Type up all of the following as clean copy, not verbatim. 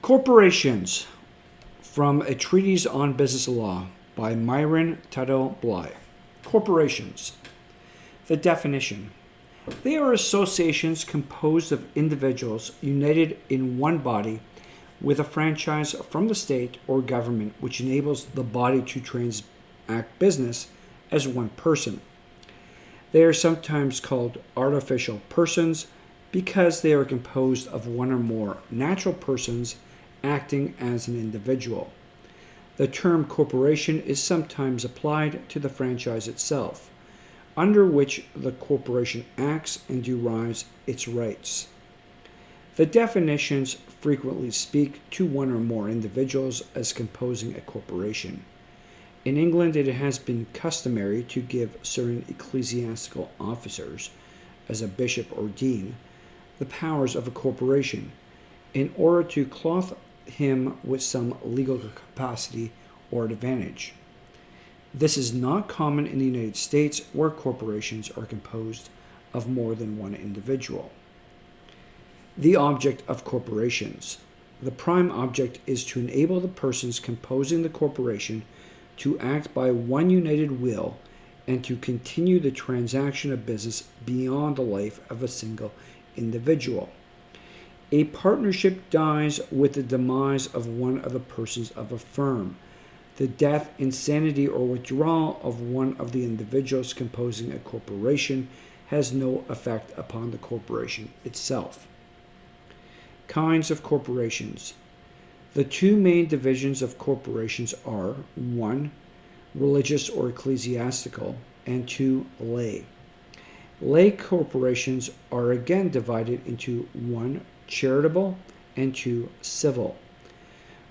Corporations, from a Treatise on Business Law by Myron Tuttle Bly. Corporations. The definition. They are associations composed of individuals united in one body with a franchise from the state or government which enables the body to transact business as one person. They are sometimes called artificial persons because they are composed of one or more natural persons acting as an individual. The term corporation is sometimes applied to the franchise itself, under which the corporation acts and derives its rights. The definitions frequently speak to one or more individuals as composing a corporation. In England, it has been customary to give certain ecclesiastical officers, as a bishop or dean, the powers of a corporation, in order to clothe him with some legal capacity or advantage. This is not common in the United States, where corporations are composed of more than one individual. The object of corporations. The prime object is to enable the persons composing the corporation to act by one united will and to continue the transaction of business beyond the life of a single individual. A partnership dies with the demise of one of the persons of a firm. The death, insanity, or withdrawal of one of the individuals composing a corporation has no effect upon the corporation itself. Kinds of corporations. The two main divisions of corporations are 1. Religious or ecclesiastical, and 2. Lay. Lay corporations are again divided into 1. Charitable and 2. Civil.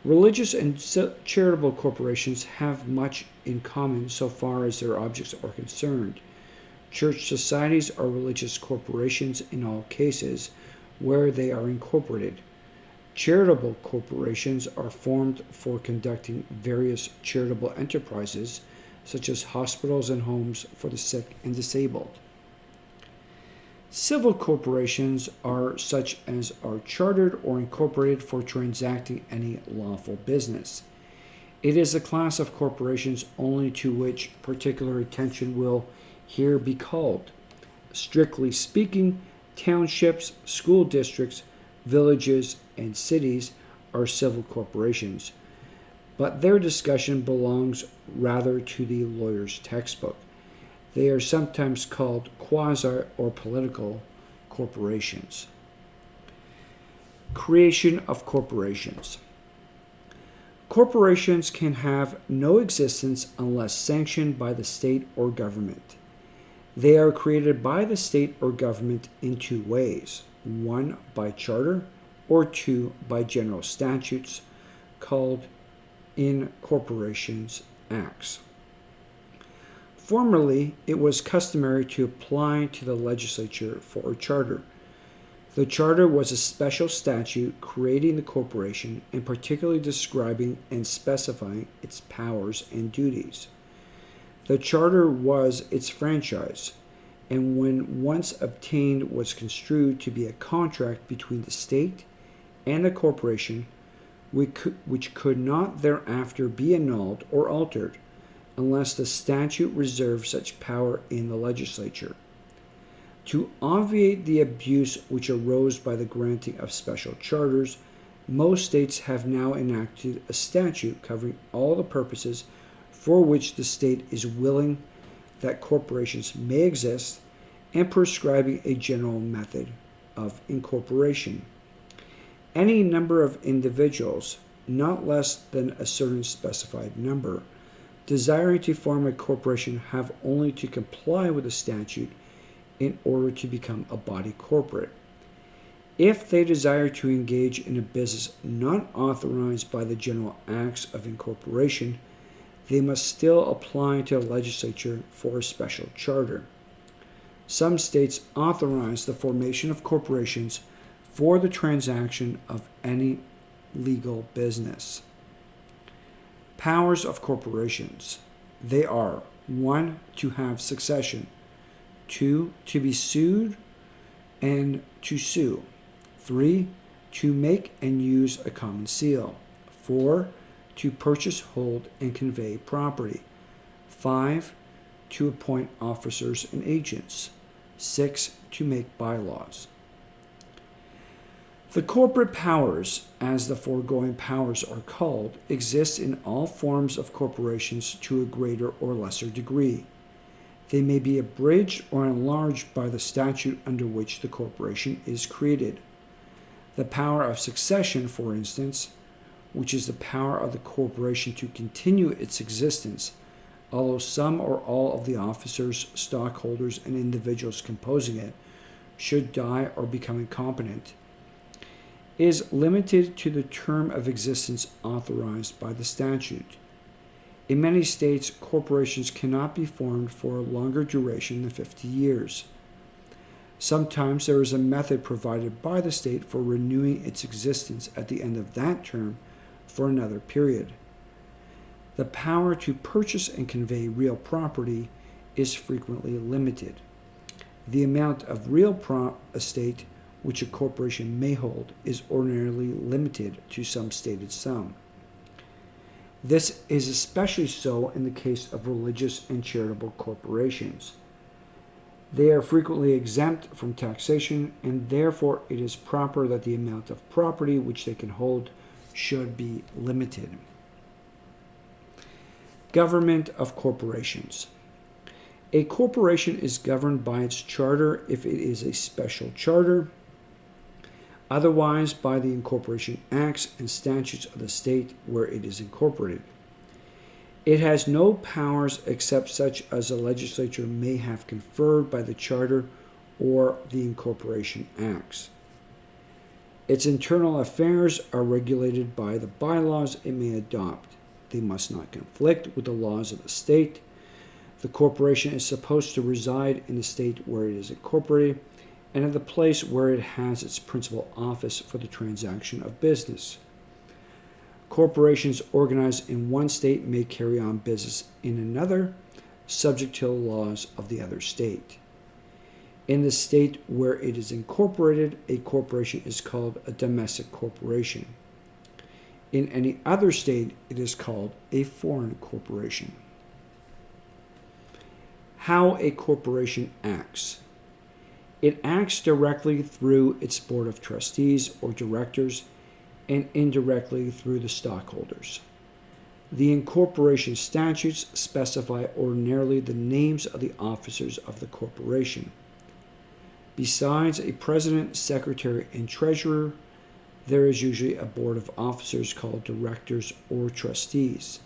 Religious and charitable corporations have much in common so far as their objects are concerned. Church societies are religious corporations in all cases where they are incorporated. Charitable corporations are formed for conducting various charitable enterprises, such as hospitals and homes for the sick and disabled. Civil corporations are such as are chartered or incorporated for transacting any lawful business. It is a class of corporations only to which particular attention will here be called. Strictly speaking, townships, school districts, villages, and cities are civil corporations, but their discussion belongs rather to the lawyer's textbook. They are sometimes called quasi or political corporations. Creation of corporations. Corporations can have no existence unless sanctioned by the state or government. They are created by the state or government in two ways: 1 by charter, or 2 by general statutes called Incorporations Acts. Formerly, it was customary to apply to the legislature for a charter. The charter was a special statute creating the corporation and particularly describing and specifying its powers and duties. The charter was its franchise, and when once obtained was construed to be a contract between the state and the corporation, which could not thereafter be annulled or altered unless the statute reserved such power in the legislature. To obviate the abuse which arose by the granting of special charters, most states have now enacted a statute covering all the purposes for which the state is willing that corporations may exist and prescribing a general method of incorporation. Any number of individuals, not less than a certain specified number, desiring to form a corporation have only to comply with the statute in order to become a body corporate. If they desire to engage in a business not authorized by the general acts of incorporation, they must still apply to the legislature for a special charter. Some states authorize the formation of corporations for the transaction of any legal business. Powers of corporations. They are 1. To have succession, 2. To be sued and to sue, 3. to make and use a common seal. 4. To purchase, hold, and convey property. 5. To appoint officers and agents. 6. To make bylaws. The corporate powers, as the foregoing powers are called, exist in all forms of corporations to a greater or lesser degree. They may be abridged or enlarged by the statute under which the corporation is created. The power of succession, for instance, which is the power of the corporation to continue its existence, although some or all of the officers, stockholders, and individuals composing it should die or become incompetent, is limited to the term of existence authorized by the statute. In many states, corporations cannot be formed for a longer duration than 50 years. Sometimes there is a method provided by the state for renewing its existence at the end of that term for another period. The power to purchase and convey real property is frequently limited. The amount of real estate which a corporation may hold is ordinarily limited to some stated sum. This is especially so in the case of religious and charitable corporations. They are frequently exempt from taxation, and therefore it is proper that the amount of property which they can hold should be limited. Government of corporations. A corporation is governed by its charter if it is a special charter, otherwise by the incorporation acts and statutes of the state where it is incorporated. It has no powers except such as the legislature may have conferred by the charter or the incorporation acts. Its internal affairs are regulated by the bylaws it may adopt. They must not conflict with the laws of the state. The corporation is supposed to reside in the state where it is incorporated and at the place where it has its principal office for the transaction of business. Corporations organized in one state may carry on business in another, subject to the laws of the other state. In the state where it is incorporated, a corporation is called a domestic corporation. In any other state, it is called a foreign corporation. How a corporation acts. It acts directly through its board of trustees or directors and indirectly through the stockholders. The incorporation statutes specify ordinarily the names of the officers of the corporation. Besides a president, secretary, and treasurer, there is usually a board of officers called directors or trustees.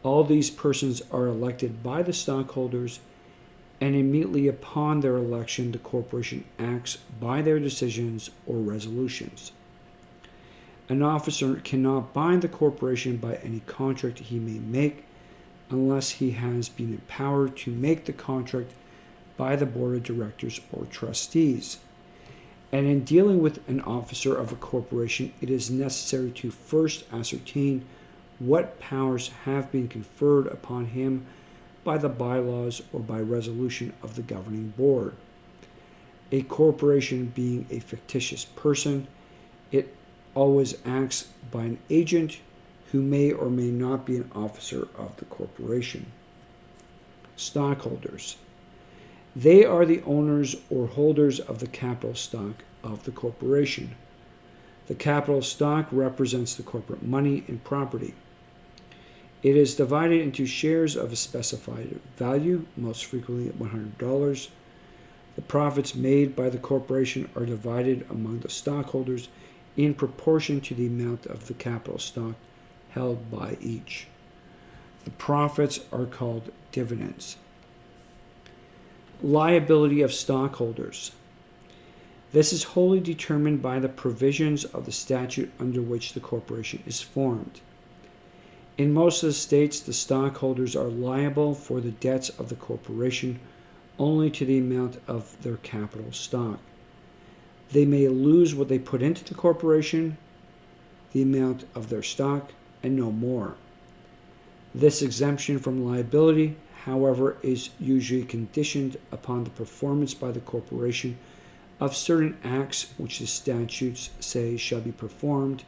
All these persons are elected by the stockholders, and immediately upon their election, the corporation acts by their decisions or resolutions. An officer cannot bind the corporation by any contract he may make unless he has been empowered to make the contract by the board of directors or trustees. And in dealing with an officer of a corporation, it is necessary to first ascertain what powers have been conferred upon him by the bylaws or by resolution of the governing board. A corporation being a fictitious person, it always acts by an agent who may or may not be an officer of the corporation. Stockholders. They are the owners or holders of the capital stock of the corporation. The capital stock represents the corporate money and property. It is divided into shares of a specified value, most frequently at $100. The profits made by the corporation are divided among the stockholders in proportion to the amount of the capital stock held by each. The profits are called dividends. Liability of stockholders. This is wholly determined by the provisions of the statute under which the corporation is formed. In most of the states, the stockholders are liable for the debts of the corporation only to the amount of their capital stock. They may lose what they put into the corporation, the amount of their stock, and no more. This exemption from liability, however, is usually conditioned upon the performance by the corporation of certain acts which the statutes say shall be performed,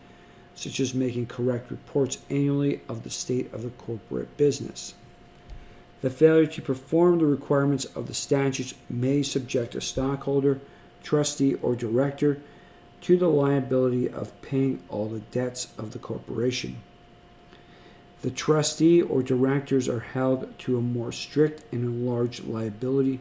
such as making correct reports annually of the state of the corporate business. The failure to perform the requirements of the statutes may subject a stockholder, trustee, or director to the liability of paying all the debts of the corporation. The trustee or directors are held to a more strict and enlarged liability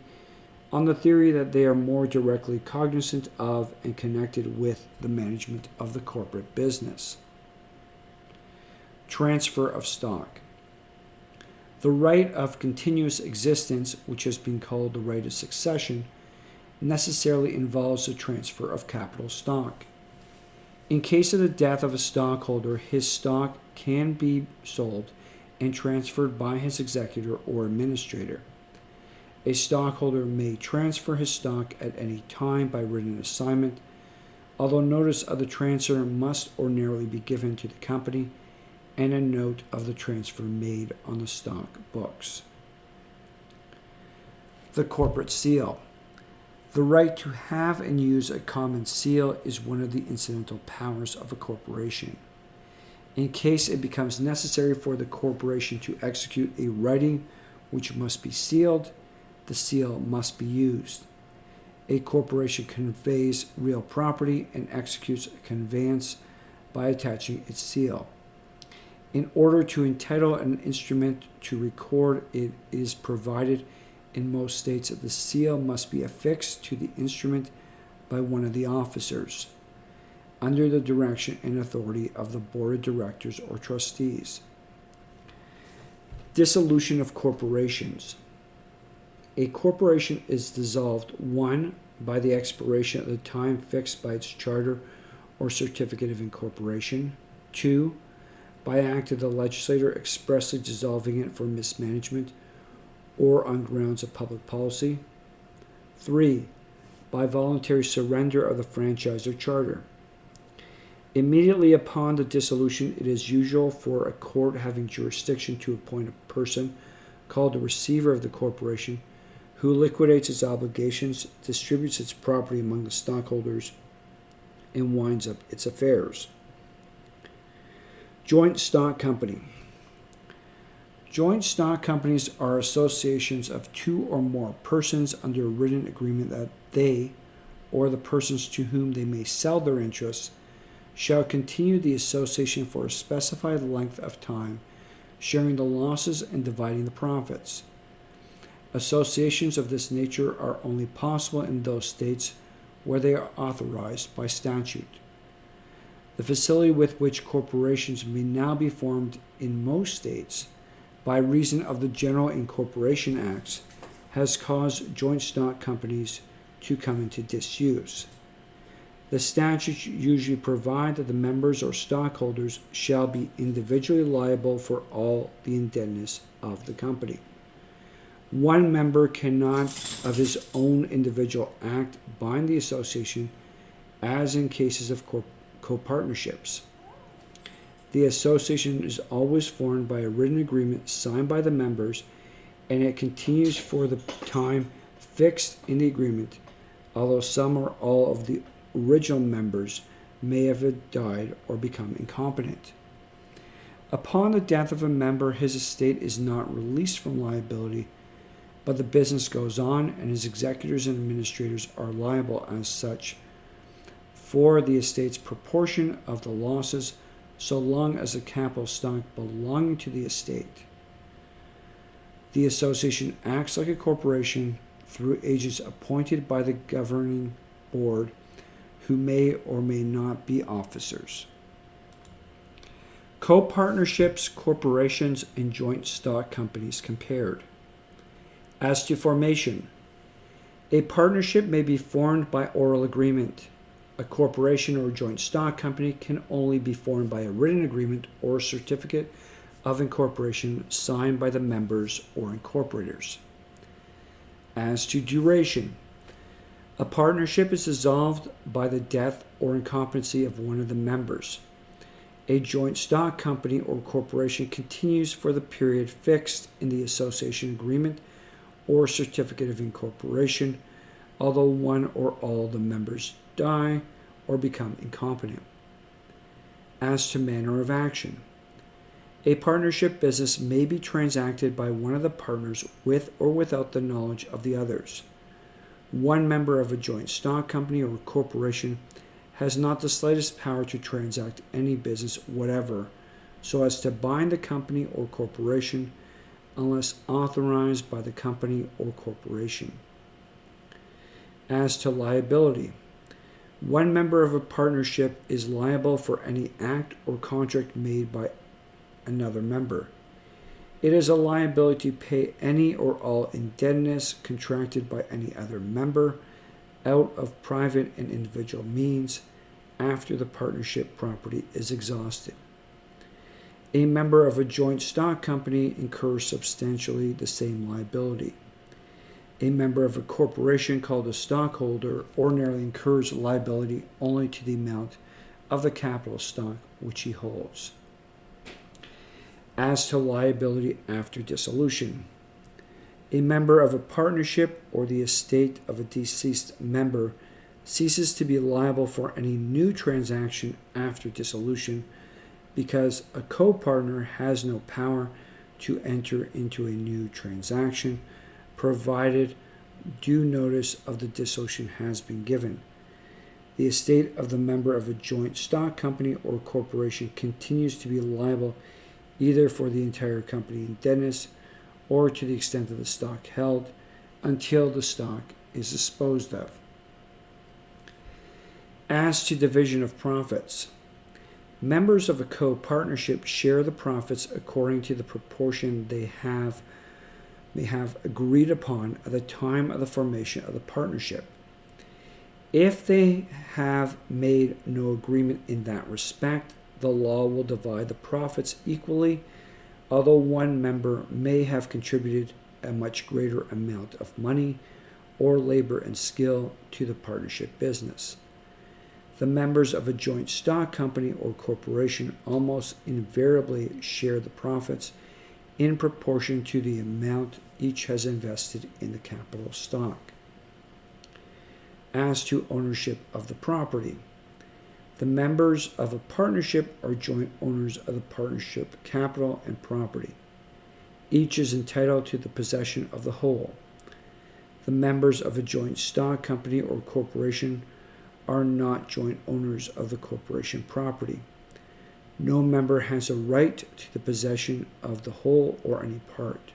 on the theory that they are more directly cognizant of and connected with the management of the corporate business. Transfer of stock. The right of continuous existence, which has been called the right of succession, necessarily involves the transfer of capital stock. In case of the death of a stockholder, his stock can be sold and transferred by his executor or administrator. A stockholder may transfer his stock at any time by written assignment, although notice of the transfer must ordinarily be given to the company and a note of the transfer made on the stock books. The corporate seal. The right to have and use a common seal is one of the incidental powers of a corporation. In case it becomes necessary for the corporation to execute a writing which must be sealed, the seal must be used. A corporation conveys real property and executes a conveyance by attaching its seal. In order to entitle an instrument to record, it is provided in most states that the seal must be affixed to the instrument by one of the officers, under the direction and authority of the board of directors or trustees. Dissolution of corporations. A corporation is dissolved, 1, by the expiration of the time fixed by its charter or certificate of incorporation, 2, by act of the legislature expressly dissolving it for mismanagement or on grounds of public policy, 3, by voluntary surrender of the franchise or charter. Immediately upon the dissolution, it is usual for a court having jurisdiction to appoint a person called the receiver of the corporation, who liquidates its obligations, distributes its property among the stockholders, and winds up its affairs. Joint stock company. Joint stock companies are associations of two or more persons under a written agreement that they, or the persons to whom they may sell their interests, shall continue the association for a specified length of time, sharing the losses and dividing the profits. Associations of this nature are only possible in those states where they are authorized by statute. The facility with which corporations may now be formed in most states, by reason of the General Incorporation Acts, has caused joint stock companies to come into disuse. The statutes usually provide that the members or stockholders shall be individually liable for all the indebtedness of the company. One member cannot, of his own individual act, bind the association, as in cases of co-partnerships. The association is always formed by a written agreement signed by the members, and it continues for the time fixed in the agreement, although some or all of the original members may have died or become incompetent. Upon the death of a member, his estate is not released from liability, but the business goes on, and his executors and administrators are liable as such for the estate's proportion of the losses, so long as the capital stock belonging to the estate. The association acts like a corporation through agents appointed by the governing board, who may or may not be officers. Co-partnerships, corporations, and joint stock companies compared. As to formation, a partnership may be formed by oral agreement. A corporation or joint stock company can only be formed by a written agreement or certificate of incorporation signed by the members or incorporators. As to duration, a partnership is dissolved by the death or incompetency of one of the members. A joint stock company or corporation continues for the period fixed in the association agreement or certificate of incorporation, although one or all the members die or become incompetent. As to manner of action, a partnership business may be transacted by one of the partners with or without the knowledge of the others. One member of a joint stock company or corporation has not the slightest power to transact any business whatever so as to bind the company or corporation unless authorized by the company or corporation. As to liability, one member of a partnership is liable for any act or contract made by another member. It is a liability to pay any or all indebtedness contracted by any other member out of private and individual means after the partnership property is exhausted. A member of a joint stock company incurs substantially the same liability. A member of a corporation called a stockholder ordinarily incurs liability only to the amount of the capital stock which he holds. As to liability after dissolution, a member of a partnership or the estate of a deceased member ceases to be liable for any new transaction after dissolution because a co-partner has no power to enter into a new transaction provided due notice of the dissolution has been given. The estate of the member of a joint stock company or corporation continues to be liable either for the entire company indebtedness or to the extent of the stock held until the stock is disposed of. As to division of profits, members of a co-partnership share the profits according to the proportion they may have agreed upon at the time of the formation of the partnership. If they have made no agreement in that respect, the law will divide the profits equally, although one member may have contributed a much greater amount of money or labor and skill to the partnership business. The members of a joint stock company or corporation almost invariably share the profits in proportion to the amount each has invested in the capital stock. As to ownership of the property, the members of a partnership are joint owners of the partnership capital and property. Each is entitled to the possession of the whole. The members of a joint stock company or corporation are not joint owners of the corporation property. No member has a right to the possession of the whole or any part.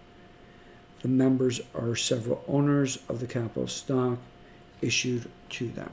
The members are several owners of the capital stock issued to them.